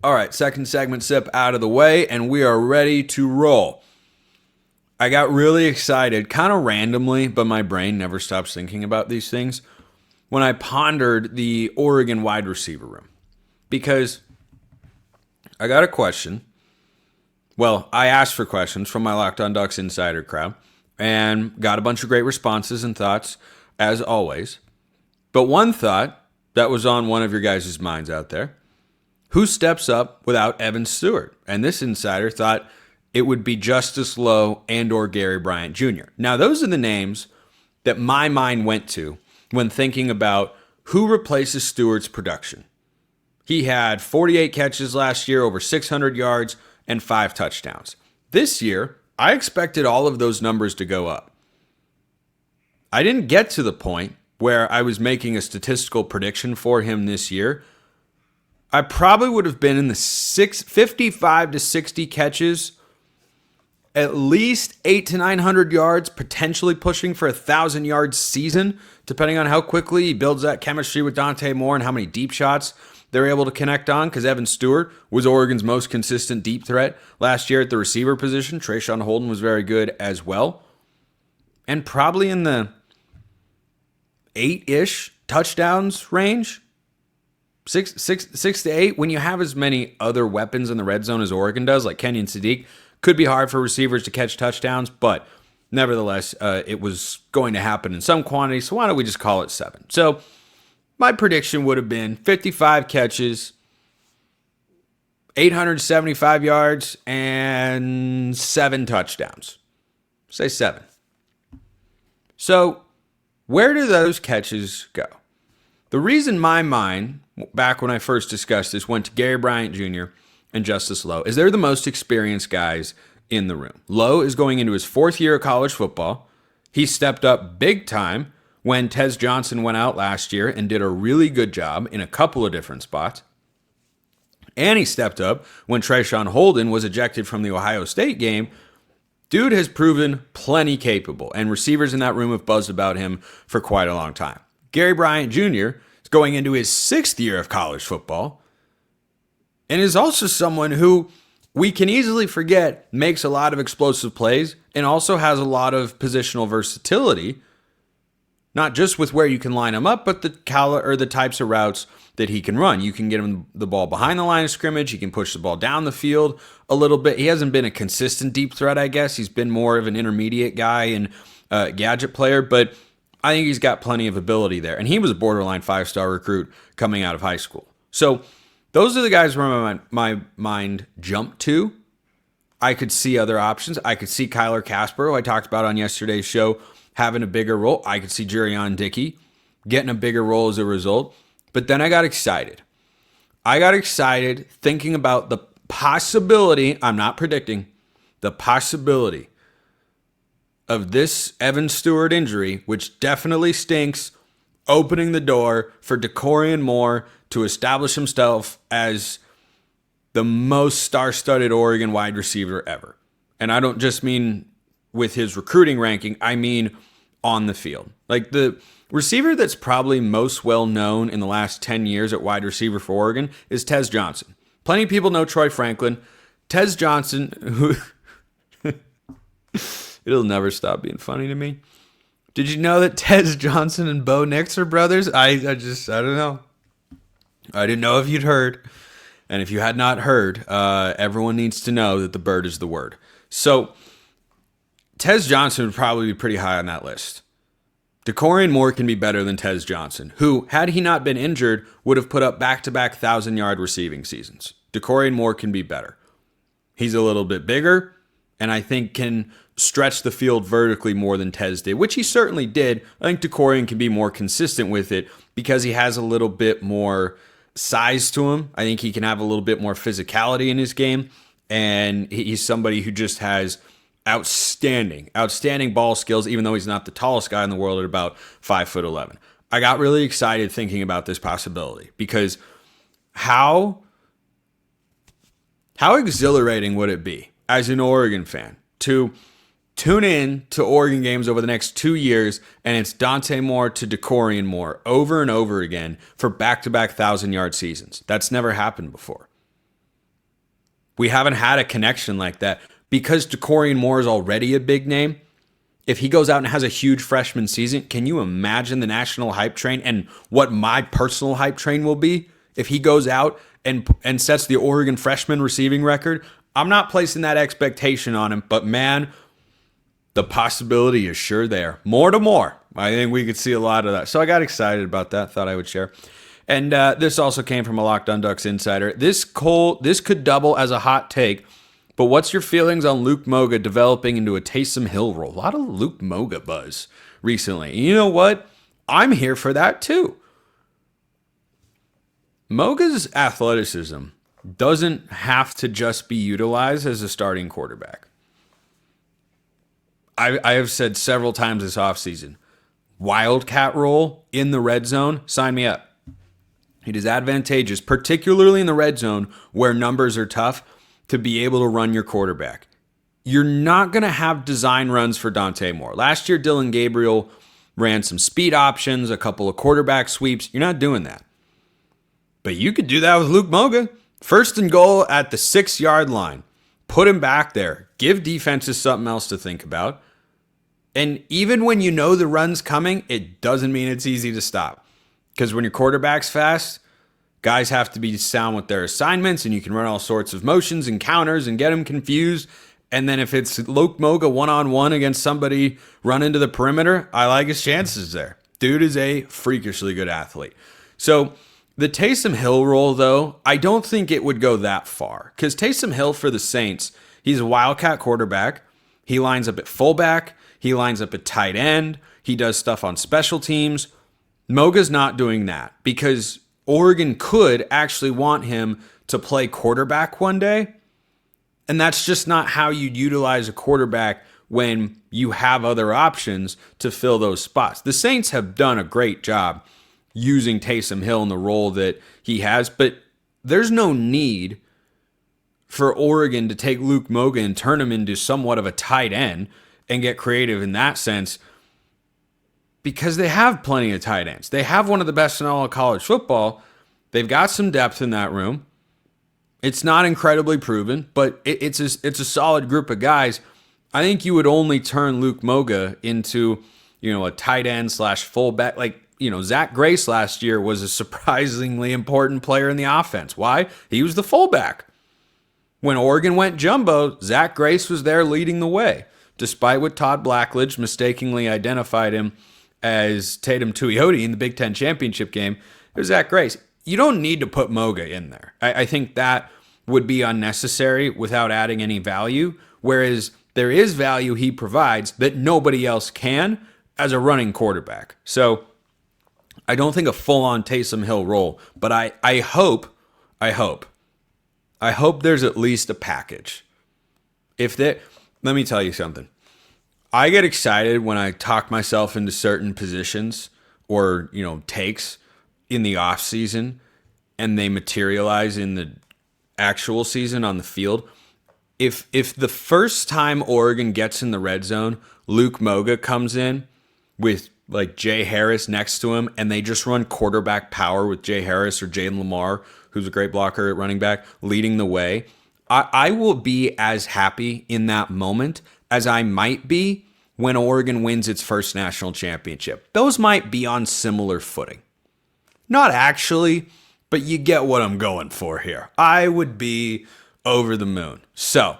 All right, second segment sip out of the way, and we are ready to roll. I got really excited, kind of randomly, but my brain never stops thinking about these things, when I pondered the Oregon wide receiver room. Because I got a question. Well, I asked for questions from my Locked On Ducks insider crowd and got a bunch of great responses and thoughts, as always. But one thought that was on one of your guys' minds out there: who steps up without Evan Stewart? And this insider thought it would be Justice Lowe and or Gary Bryant Jr. Now, those are the names that my mind went to when thinking about who replaces Stewart's production. He had 48 catches last year, over 600 yards, and 5 touchdowns. This year, I expected all of those numbers to go up. I didn't get to the point where I was making a statistical prediction for him this year. I probably would have been in the 55 to 60 catches, at least 800 to 900 yards, potentially pushing for a 1,000-yard season, depending on how quickly he builds that chemistry with Dante Moore and how many deep shots they're able to connect on, because Evan Stewart was Oregon's most consistent deep threat last year at the receiver position. Trayshawn Holden was very good as well. And probably in the 8-ish touchdowns range. 6 to 8. When you have as many other weapons in the red zone as Oregon does, like Kenyon Sadiq, could be hard for receivers to catch touchdowns, but nevertheless, it was going to happen in some quantity, so why don't we just call it 7? So my prediction would have been 55 catches, 875 yards, and 7 touchdowns. Say 7. So where do those catches go? The reason my mind, back when I first discussed this, went to Gary Bryant Jr. and Justice Lowe is they're the most experienced guys in the room. Lowe is going into his 4th year of college football. He stepped up big time when Tez Johnson went out last year and did a really good job in a couple of different spots. And he stepped up when Trayshawn Holden was ejected from the Ohio State game. Dude has proven plenty capable, and receivers in that room have buzzed about him for quite a long time. Gary Bryant Jr. is going into his 6th year of college football and is also someone who we can easily forget makes a lot of explosive plays and also has a lot of positional versatility, not just with where you can line him up, but the types of routes that he can run. You can get him the ball behind the line of scrimmage. He can push the ball down the field a little bit. He hasn't been a consistent deep threat, I guess. He's been more of an intermediate guy and gadget player, but I think he's got plenty of ability there. And he was a borderline 5-star recruit coming out of high school. So those are the guys where my mind jumped to. I could see other options. I could see Kyler Casper, who I talked about on yesterday's show, having a bigger role. I could see Jurion Dickey getting a bigger role as a result. But then I got excited. I got excited thinking about the possibility, I'm not predicting, the possibility of this Evan Stewart injury, which definitely stinks, opening the door for Dakorien Moore to establish himself as the most star-studded Oregon wide receiver ever. And I don't just mean with his recruiting ranking, I mean on the field. Like, the receiver that's probably most well-known in the last 10 years at wide receiver for Oregon is Tez Johnson. Plenty of people know Troy Franklin. Tez Johnson, who... It'll never stop being funny to me. Did you know that Tez Johnson and Bo Nix are brothers? I don't know. I didn't know if you'd heard. And if you had not heard, everyone needs to know that the bird is the word. So Tez Johnson would probably be pretty high on that list. Dakorien Moore can be better than Tez Johnson, who, had he not been injured, would have put up back-to-back 1,000-yard receiving seasons. Dakorien Moore can be better. He's a little bit bigger, and I think can stretch the field vertically more than Tez did, which he certainly did. I think Dakorien can be more consistent with it because he has a little bit more size to him. I think he can have a little bit more physicality in his game, and he's somebody who just has outstanding ball skills, even though he's not the tallest guy in the world at about 5'11". I got really excited thinking about this possibility because how exhilarating would it be as an Oregon fan to tune in to Oregon games over the next 2 years, and it's Dante Moore to Dakorien Moore over and over again for back-to-back 1,000-yard seasons. That's never happened before. We haven't had a connection like that because Dakorien Moore is already a big name. If he goes out and has a huge freshman season, can you imagine the national hype train and what my personal hype train will be if he goes out and sets the Oregon freshman receiving record? I'm not placing that expectation on him, but man, the possibility is sure there. More to more. I think we could see a lot of that. So I got excited about that. Thought I would share. And this also came from a Locked On Ducks insider. This could double as a hot take. But what's your feelings on Luke Moga developing into a Taysom Hill role? A lot of Luke Moga buzz recently. And you know what? I'm here for that too. Moga's athleticism doesn't have to just be utilized as a starting quarterback. I have said several times this offseason, wildcat role in the red zone, sign me up. It is advantageous, particularly in the red zone where numbers are tough, to be able to run your quarterback. You're not going to have design runs for Dante Moore. Last year, Dylan Gabriel ran some speed options, a couple of quarterback sweeps. You're not doing that. But you could do that with Luke Moga. First and goal at the 6-yard line. Put him back there. Give defenses something else to think about. And even when you know the run's coming, it doesn't mean it's easy to stop. Because when your quarterback's fast, guys have to be sound with their assignments, and you can run all sorts of motions and counters and get them confused. And then if it's Luke Moga one-on-one against somebody run into the perimeter, I like his chances there. Dude is a freakishly good athlete. So the Taysom Hill role, though, I don't think it would go that far. Because Taysom Hill for the Saints, he's a wildcat quarterback. He lines up at fullback. He lines up at tight end. He does stuff on special teams. Moga's not doing that because Oregon could actually want him to play quarterback one day. And that's just not how you'd utilize a quarterback when you have other options to fill those spots. The Saints have done a great job using Taysom Hill in the role that he has, but there's no need for Oregon to take Luke Moga and turn him into somewhat of a tight end and get creative in that sense, because they have plenty of tight ends. They have one of the best in all of college football. They've got some depth in that room. It's not incredibly proven, but it's a solid group of guys. I think you would only turn Luke Moga into, a tight end / fullback. Like, Zach Grace last year was a surprisingly important player in the offense. Why? He was the fullback. When Oregon went jumbo, Zach Grace was there leading the way, despite what Todd Blackledge mistakenly identified him as Tatum Tuioti in the Big Ten championship game. It was Zach Grace. You don't need to put Moga in there. I think that would be unnecessary without adding any value, whereas there is value he provides that nobody else can as a running quarterback. So I don't think a full-on Taysom Hill role, but I hope there's at least a package. Let me tell you something. I get excited when I talk myself into certain positions or, takes in the off season and they materialize in the actual season on the field. If the first time Oregon gets in the red zone, Luke Moga comes in with like Jay Harris next to him and they just run quarterback power with Jay Harris or Jaden Lamar, who's a great blocker at running back, leading the way, I will be as happy in that moment as I might be when Oregon wins its first national championship. Those might be on similar footing. Not actually, but you get what I'm going for here. I would be over the moon. So,